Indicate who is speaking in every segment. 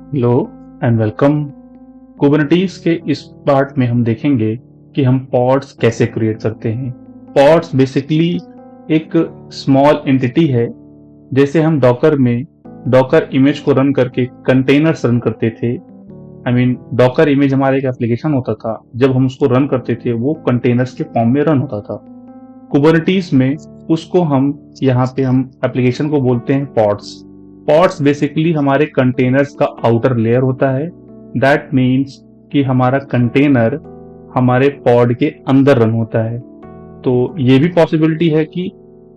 Speaker 1: Hello and welcome. कुबरनीटीज के इस part में हम देखेंगे कि हम पॉड्स कैसे क्रिएट करते हैं। पॉड्स बेसिकली एक स्मॉल एंटिटी है। जैसे हम डॉकर में डॉकर इमेज को रन करके कंटेनर्स रन करते थे। डॉकर इमेज हमारा एक एप्लीकेशन होता था। जब हम उसको रन करते थे वो कंटेनर्स के फॉर्म में रन होता था। कुबरनीटीज में उसको हम यहाँ पे हम एप्लीकेशन को बोलते हैं पॉड्स। पॉड्स बेसिकली हमारे कंटेनर्स का आउटर लेयर होता है। दैट मीन्स कि हमारा कंटेनर हमारे पॉड के अंदर रन होता है। तो ये भी पॉसिबिलिटी है कि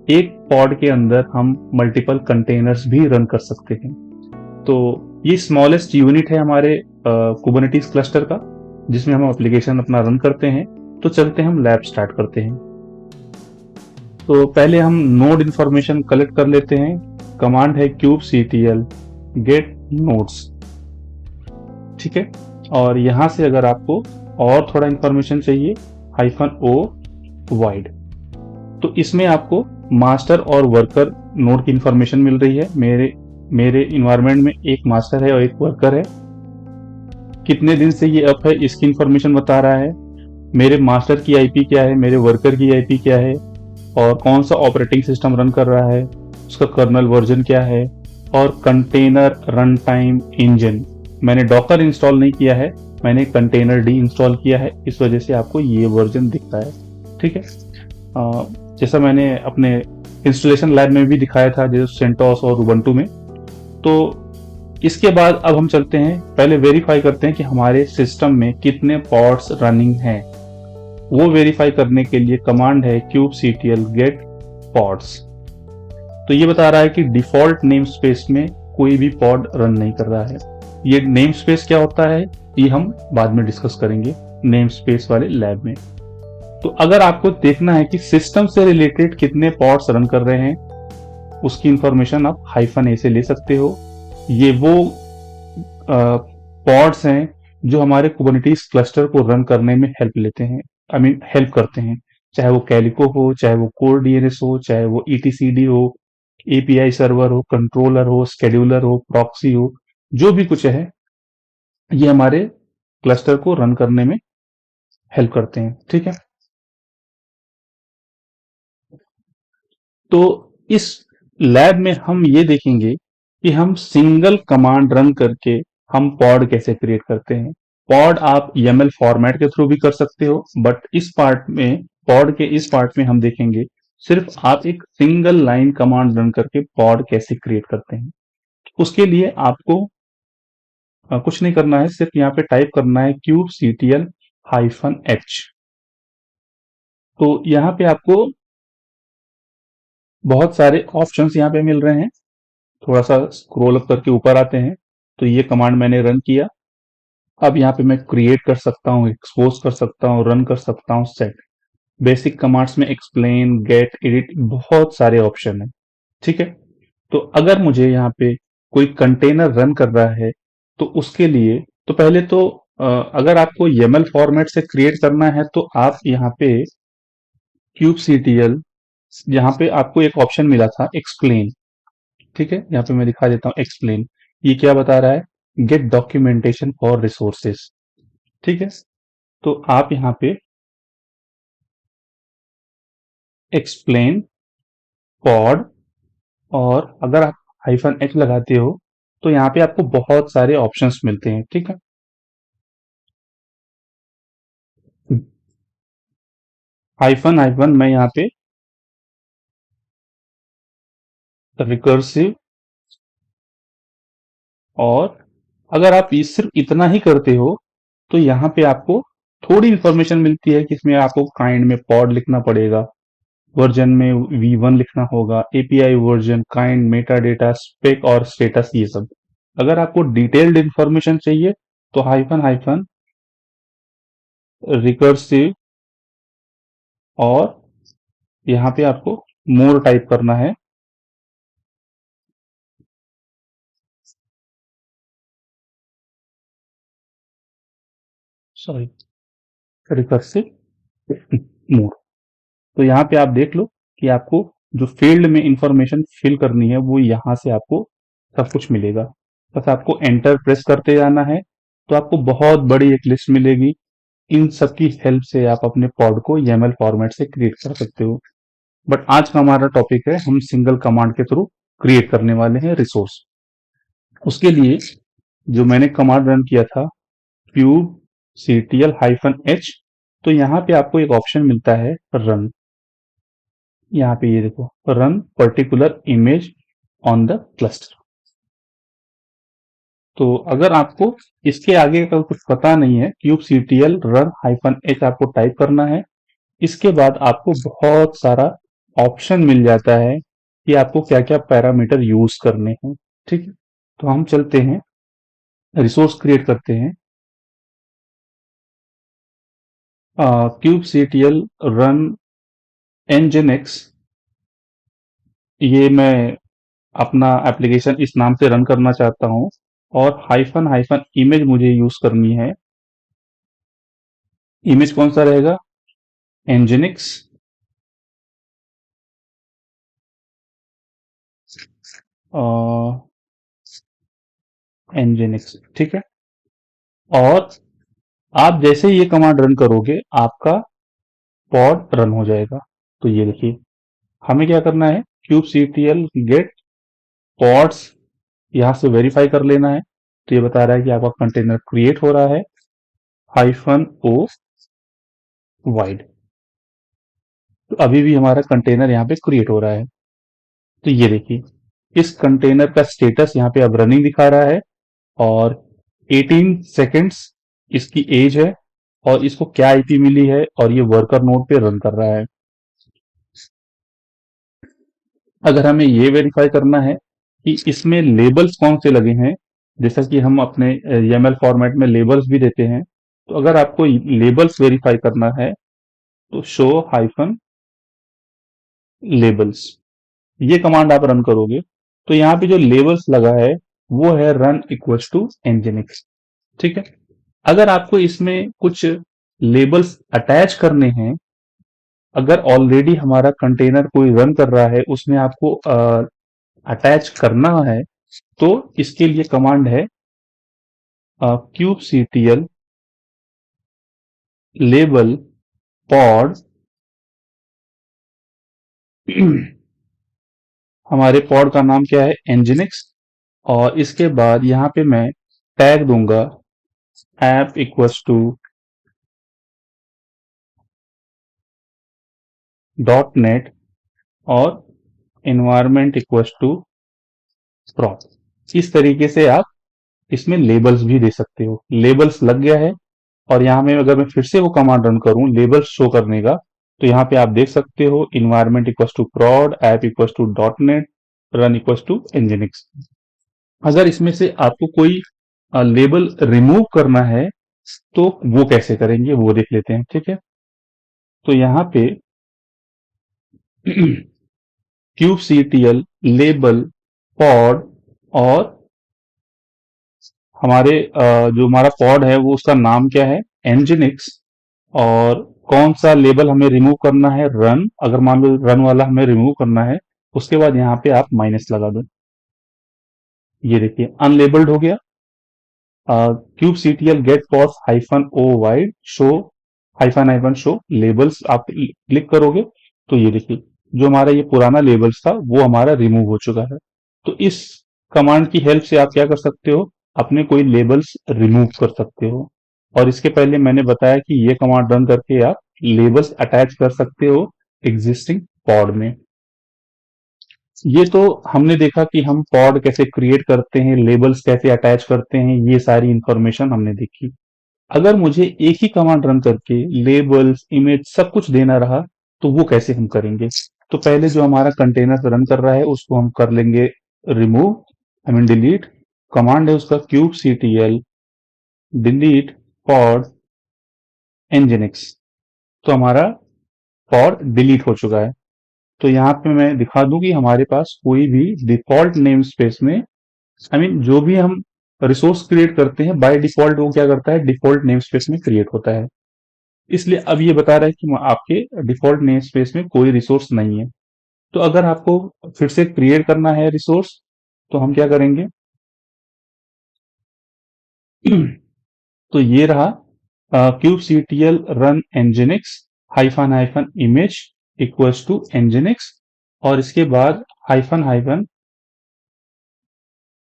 Speaker 1: एक पॉड के अंदर हम मल्टीपल कंटेनर्स भी रन कर सकते हैं। तो ये स्मॉलेस्ट यूनिट है हमारे कुबरनीटीज क्लस्टर का, जिसमें हम एप्लीकेशन अपना रन करते हैं। तो चलते हैं हम लैब स्टार्ट करते हैं। तो पहले हम नोड इंफॉर्मेशन कलेक्ट कर लेते हैं। कमांड है kubectl get nodes। ठीक है। और यहां से अगर आपको और थोड़ा इंफॉर्मेशन चाहिए, -o void। तो इसमें आपको मास्टर और वर्कर नोड की इंफॉर्मेशन मिल रही है। मेरे इन्वायरमेंट में एक मास्टर है और एक वर्कर है। कितने दिन से ये अप है इसकी इंफॉर्मेशन बता रहा है। मेरे मास्टर की आईपी क्या है, मेरे वर्कर की आईपी क्या है, और कौन सा ऑपरेटिंग सिस्टम रन कर रहा है, उसका कर्नल वर्जन क्या है, और कंटेनर रन टाइम इंजन। मैंने डॉकर इंस्टॉल नहीं किया है, मैंने कंटेनर डी इंस्टॉल किया है, इस वजह से आपको ये वर्जन दिखता है। ठीक है। जैसा मैंने अपने इंस्टॉलेशन लैब में भी दिखाया था, जैसे सेंटोस और उबंटू में। तो इसके बाद अब हम चलते हैं, पहले वेरीफाई करते हैं कि हमारे सिस्टम में कितने पॉड्स रनिंग हैं। वो वेरीफाई करने के लिए कमांड है kubectl get pods। तो ये बता रहा है कि डिफॉल्ट नेम स्पेस में कोई भी पॉड रन नहीं कर रहा है। ये नेम स्पेस क्या होता है ये हम बाद में डिस्कस करेंगे नेम स्पेस वाले लैब में। तो अगर आपको देखना है कि सिस्टम से रिलेटेड कितने पॉड्स रन कर रहे हैं, उसकी इंफॉर्मेशन आप -a से ले सकते हो। ये वो पॉड्स हैं जो हमारे कुबरनीटीज क्लस्टर को रन करने में हेल्प लेते हैं, हेल्प करते हैं। चाहे वो कैलिको हो, चाहे वो कोर डीएनएस हो, चाहे वो ईटीसीडी हो, एपीआई सर्वर हो, कंट्रोलर हो, स्केड्यूलर हो, प्रॉक्सी हो, जो भी कुछ है ये हमारे क्लस्टर को रन करने में हेल्प करते हैं। ठीक है। तो इस लैब में हम ये देखेंगे कि हम सिंगल कमांड रन करके हम पॉड कैसे क्रिएट करते हैं। पॉड आप YAML फॉर्मेट के थ्रू भी कर सकते हो, बट इस पार्ट में, पॉड के इस पार्ट में हम देखेंगे सिर्फ आप एक सिंगल लाइन कमांड रन करके पॉड कैसे क्रिएट करते हैं। उसके लिए आपको कुछ नहीं करना है, सिर्फ यहाँ पे टाइप करना है kubectl-h। तो यहाँ पे आपको बहुत सारे ऑप्शंस यहाँ पे मिल रहे हैं। थोड़ा सा स्क्रॉल अप करके ऊपर आते हैं। तो ये कमांड मैंने रन किया। अब यहाँ पे मैं क्रिएट कर सकता हूँ, एक्सपोज कर सकता हूँ, रन कर सकता हूँ, सेट। बेसिक कमांड्स में एक्सप्लेन, गेट, एडिट, बहुत सारे ऑप्शन है। ठीक है। तो अगर मुझे यहाँ पे कोई कंटेनर रन कर रहा है तो उसके लिए, तो पहले तो अगर आपको YAML फॉर्मेट से क्रिएट करना है तो आप यहाँ पे kubectl, यहाँ पे आपको एक ऑप्शन मिला था एक्सप्लेन। ठीक है। यहाँ पे मैं दिखा देता हूँ एक्सप्लेन। ये क्या बता रहा है, गेट डॉक्यूमेंटेशन फॉर रिसोर्सेस। ठीक है। तो आप यहाँ पे एक्सप्लेन पॉड, और अगर आप -h लगाते हो तो यहाँ पे आपको बहुत सारे ऑप्शंस मिलते हैं। ठीक है। हाइफन मैं यहाँ पे रिकर्सिव, और अगर आप सिर्फ इतना ही करते हो तो यहाँ पे आपको थोड़ी इंफॉर्मेशन मिलती है कि इसमें आपको काइंड में पॉड लिखना पड़ेगा, वर्जन में V1 लिखना होगा, API version, kind, metadata, spec और स्टेटस, ये सब। अगर आपको डिटेल्ड इंफॉर्मेशन चाहिए तो हाइफन रिकर्सिव, और यहाँ पे आपको मोर टाइप करना है। सॉरी, रिकर्सिव मोर। तो यहाँ पे आप देख लो कि आपको जो फील्ड में इंफॉर्मेशन फिल करनी है वो यहाँ से आपको सब कुछ मिलेगा। बस आपको एंटर प्रेस करते जाना है, तो आपको बहुत बड़ी एक लिस्ट मिलेगी। इन सब की हेल्प से आप अपने पॉड को YAML फॉर्मेट से क्रिएट कर सकते हो। बट आज का हमारा टॉपिक है, हम सिंगल कमांड के थ्रू क्रिएट करने वाले हैं रिसोर्स। उसके लिए जो मैंने कमांड रन किया था, kubectl-h, तो यहाँ पे आपको एक ऑप्शन मिलता है रन। यहाँ पे ये देखो, run particular image on the cluster. तो अगर आपको इसके आगे का कुछ पता नहीं है, kubectl run-h आपको टाइप करना है। इसके बाद आपको बहुत सारा ऑप्शन मिल जाता है कि आपको क्या क्या पैरामीटर यूज करने हैं। ठीक है, तो हम चलते हैं, रिसोर्स क्रिएट करते हैं। kubectl run nginx, ये मैं अपना एप्लीकेशन इस नाम से रन करना चाहता हूं, और हाइफन हाइफन इमेज मुझे यूज करनी है। इमेज कौन सा रहेगा? nginx nginx, ठीक है। और आप जैसे ही ये कमांड रन करोगे, आपका पॉड रन हो जाएगा। तो ये देखिए, हमें क्या करना है, kubectl गेट पॉड्स यहां से वेरीफाई कर लेना है। तो ये बता रहा है कि आपका कंटेनर क्रिएट हो रहा है, -o वाइड। तो अभी भी हमारा कंटेनर यहाँ पे क्रिएट हो रहा है। तो ये देखिए, इस कंटेनर का स्टेटस यहाँ पे अब रनिंग दिखा रहा है, और 18 सेकेंड्स इसकी एज है, और इसको क्या आईपी मिली है, और ये वर्कर नोड पे रन कर रहा है। अगर हमें ये वेरीफाई करना है कि इसमें लेबल्स कौन से लगे हैं, जैसा कि हम अपने YAML फॉर्मेट में लेबल्स भी देते हैं, तो अगर आपको लेबल्स वेरीफाई करना है, तो शो हाइफन लेबल्स, ये कमांड आप रन करोगे, तो यहाँ पे जो लेबल्स लगा है वो है रन इक्वल्स टू nginx। ठीक है, अगर आपको इसमें कुछ लेबल्स अटैच करने हैं, अगर ऑलरेडी हमारा कंटेनर कोई रन कर रहा है, उसमें आपको अटैच करना है, तो इसके लिए कमांड है kubectl लेबल पॉड। हमारे पॉड का नाम क्या है? nginx। और इसके बाद यहाँ पे मैं टैग दूंगा ऐप इक्वल्स टू .net, और environment इक्वल्स टू prop। इस तरीके से आप इसमें लेबल्स भी दे सकते हो। लेबल्स लग गया है, और यहाँ में अगर मैं फिर से वो कमांड रन करूं लेबल्स शो करने का, तो यहाँ पे आप देख सकते हो environment equals to prod, app equals to .net, run equals to nginx। अगर इसमें से आपको कोई लेबल रिमूव करना है, तो वो कैसे करेंगे वो देख लेते हैं। ठीक है, तो यहाँ पे kubectl लेबल पॉड, और हमारे जो हमारा पॉड है वो उसका नाम क्या है? nginx। और कौन सा लेबल हमें रिमूव करना है? रन। अगर मान लो रन वाला हमें रिमूव करना है, उसके बाद यहाँ पे आप माइनस लगा दो। ये देखिए, अनलेबल्ड हो गया। kubectl get pods hyphen o wide show hyphen hyphen show labels आप क्लिक करोगे, तो ये देखिए, जो हमारा ये पुराना लेबल्स था वो हमारा रिमूव हो चुका है। तो इस कमांड की हेल्प से आप क्या कर सकते हो, अपने कोई लेबल्स रिमूव कर सकते हो। और इसके पहले मैंने बताया कि ये कमांड रन करके आप लेबल्स अटैच कर सकते हो एग्जिस्टिंग पॉड में। ये तो हमने देखा कि हम पॉड कैसे क्रिएट करते हैं, लेबल्स कैसे अटैच करते हैं, ये सारी इंफॉर्मेशन हमने देखी। अगर मुझे एक ही कमांड रन करके लेबल्स, इमेज सब कुछ देना रहा, तो वो कैसे हम करेंगे? तो पहले जो हमारा कंटेनर रन कर रहा है उसको हम कर लेंगे remove, I mean delete. Command है उसका kubectl डिलीट पॉड nginx। तो हमारा पॉड डिलीट हो चुका है। तो यहाँ पे मैं दिखा दूं कि हमारे पास कोई भी डिफॉल्ट नेम स्पेस में, आई मीन जो भी हम रिसोर्स क्रिएट करते हैं बाय डिफॉल्ट वो क्या करता है, डिफॉल्ट नेम स्पेस में क्रिएट होता है। इसलिए अब ये बता रहा है कि आपके डिफॉल्ट नेम स्पेस में कोई रिसोर्स नहीं है। तो अगर आपको फिर से क्रिएट करना है रिसोर्स, तो हम क्या करेंगे, तो ये रहा kubectl run nginx hyphen hyphen image equals to nginx, और इसके बाद हाइफन हाइफन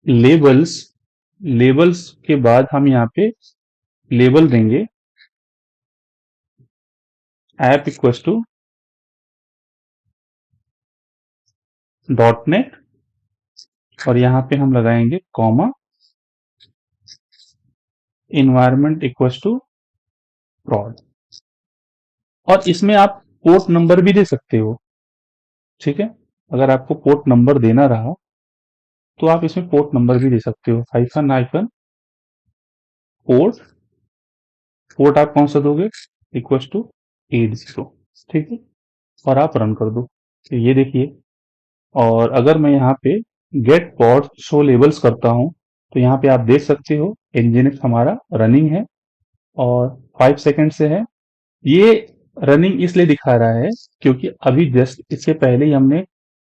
Speaker 1: लेबल्स, लेबल्स के बाद हम यहाँ पे लेबल देंगे app equals to dot net, और यहाँ पे हम लगाएंगे comma, environment equals to prod, और इसमें आप पोर्ट नंबर भी दे सकते हो। ठीक है, अगर आपको पोर्ट नंबर देना रहा तो आप इसमें पोर्ट नंबर भी दे सकते हो, हाइफन हाइफन पोर्ट, पोर्ट आप कौन सा दोगे, इक्वल्स टू 80। ठीक है, और आप रन कर दो। तो ये देखिए, और अगर मैं यहाँ पे गेट पॉड शो लेबल्स करता हूँ तो यहाँ पे आप देख सकते हो nginx हमारा रनिंग है और 5 सेकंड से है। ये रनिंग इसलिए दिखा रहा है क्योंकि अभी जस्ट इसके पहले ही हमने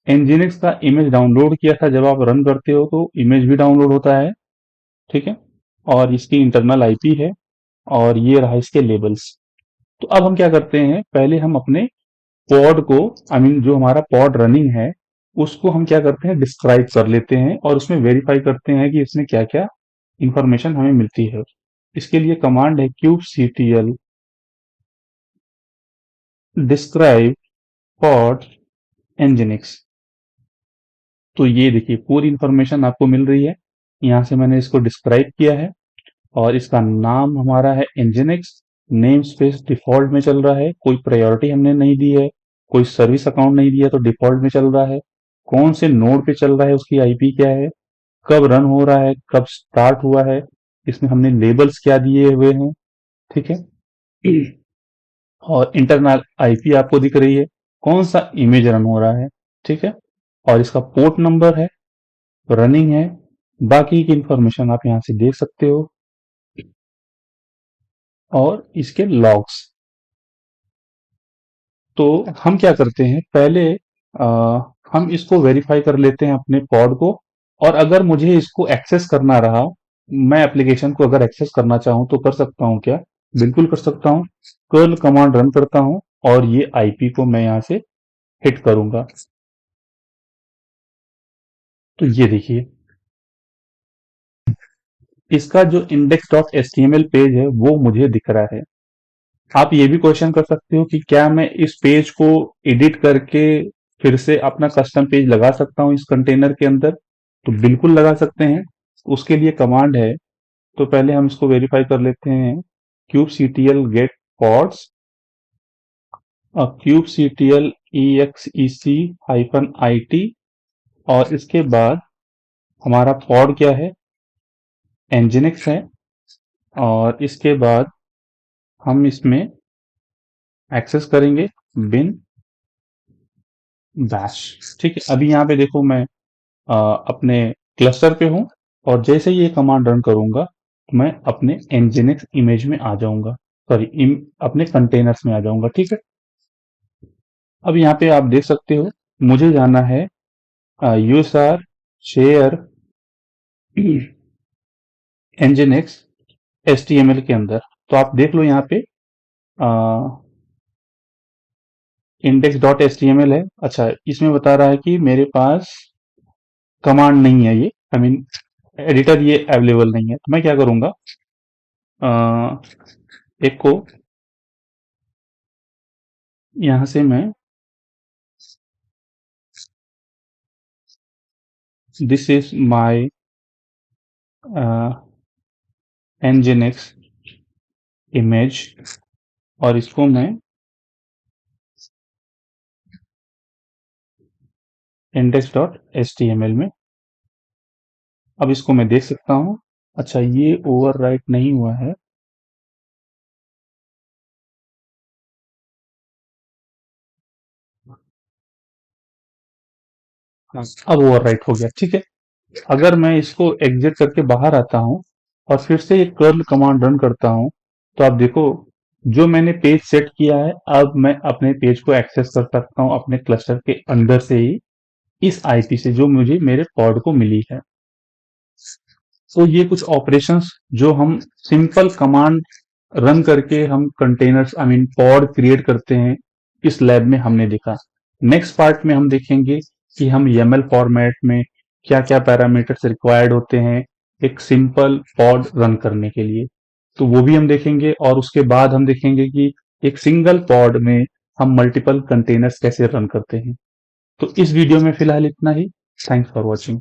Speaker 1: nginx का इमेज डाउनलोड किया था। जब आप रन करते हो तो इमेज भी डाउनलोड होता है। ठीक है, और इसकी इंटरनल आईपी है, और ये रहा इसके लेबल्स। तो अब हम क्या करते हैं, पहले हम अपने पॉड को, आई मीन जो हमारा पॉड रनिंग है उसको हम क्या करते हैं, डिस्क्राइब कर लेते हैं और उसमें वेरीफाई करते हैं कि इसमें क्या क्या इंफॉर्मेशन हमें मिलती है। इसके लिए कमांड है kubectl डिस्क्राइब पॉड nginx। तो ये देखिए पूरी इंफॉर्मेशन आपको मिल रही है। यहाँ से मैंने इसको डिस्क्राइब किया है, और इसका नाम हमारा है nginx, नेम स्पेस डिफॉल्ट में चल रहा है, कोई प्रायोरिटी हमने नहीं दी है, कोई सर्विस अकाउंट नहीं दिया, तो डिफॉल्ट में चल रहा है। कौन से नोड पे चल रहा है, उसकी आईपी क्या है, कब रन हो रहा है, कब स्टार्ट हुआ है, इसमें हमने लेबल्स क्या दिए हुए हैं। ठीक है, और इंटरनल आईपी आपको दिख रही है, कौन सा इमेज रन हो रहा है। ठीक है, और इसका पोर्ट नंबर है, रनिंग है, बाकी की इंफॉर्मेशन आप यहां से देख सकते हो, और इसके लॉग्स। तो हम क्या करते हैं, पहले हम इसको वेरीफाई कर लेते हैं अपने पॉड को, और अगर मुझे इसको एक्सेस करना रहा, मैं एप्लीकेशन को अगर एक्सेस करना चाहूं तो कर सकता हूं क्या, बिल्कुल कर सकता हूं। कर्ल कमांड रन करता हूं और ये आईपी को मैं यहां से हिट करूंगा। तो ये देखिए, इसका जो index.html पेज है वो मुझे दिख रहा है। आप ये भी क्वेश्चन कर सकते हो कि क्या मैं इस पेज को एडिट करके फिर से अपना कस्टम पेज लगा सकता हूं इस कंटेनर के अंदर। तो बिल्कुल लगा सकते हैं, उसके लिए कमांड है। तो पहले हम इसको वेरीफाई कर लेते हैं, kubectl get pods, kubectl exec-it, और इसके बाद हमारा पॉड क्या है, nginx है, और इसके बाद हम इसमें एक्सेस करेंगे बिन बैश। ठीक है, अभी यहाँ पे देखो मैं अपने क्लस्टर पे हूँ, और जैसे ही ये कमांड रन करूंगा तो मैं अपने nginx इमेज में आ जाऊंगा, सॉरी अपने कंटेनर्स में आ जाऊंगा। ठीक है, अब यहाँ पे आप देख सकते हो मुझे जाना है यूएसआर शेयर nginx html के अंदर। तो आप देख लो यहाँ पे index dot H T M L है। अच्छा, इसमें बता रहा है कि मेरे पास कमांड नहीं है, ये आई मीन एडिटर ये अवेलेबल नहीं है। तो मैं क्या करूंगा, एक को यहां से मैं this is my nginx image, और इसको मैं index dot H T M L में, अब इसको मैं देख सकता हूं। अच्छा, ये ओवरराइट नहीं हुआ है, हाँ, अब ओवरराइट हो गया। ठीक है, अगर मैं इसको एग्जिट करके बाहर आता हूं और फिर से एक कर्ल कमांड रन करता हूं, तो आप देखो जो मैंने पेज सेट किया है, अब मैं अपने पेज को एक्सेस कर सकता हूं अपने क्लस्टर के अंदर से ही, इस आईपी से जो मुझे मेरे पॉड को मिली है। तो ये कुछ ऑपरेशंस जो हम सिंपल कमांड रन करके हम containers I mean pod create करते हैं, इस लैब में हमने देखा। नेक्स्ट पार्ट में हम देखेंगे कि हम YAML फॉर्मेट में क्या क्या पैरामीटर्स रिक्वायर्ड होते हैं एक सिंपल पॉड रन करने के लिए, तो वो भी हम देखेंगे। और उसके बाद हम देखेंगे कि एक सिंगल पॉड में हम मल्टीपल कंटेनर्स कैसे रन करते हैं। तो इस वीडियो में फिलहाल इतना ही। Thanks for watching.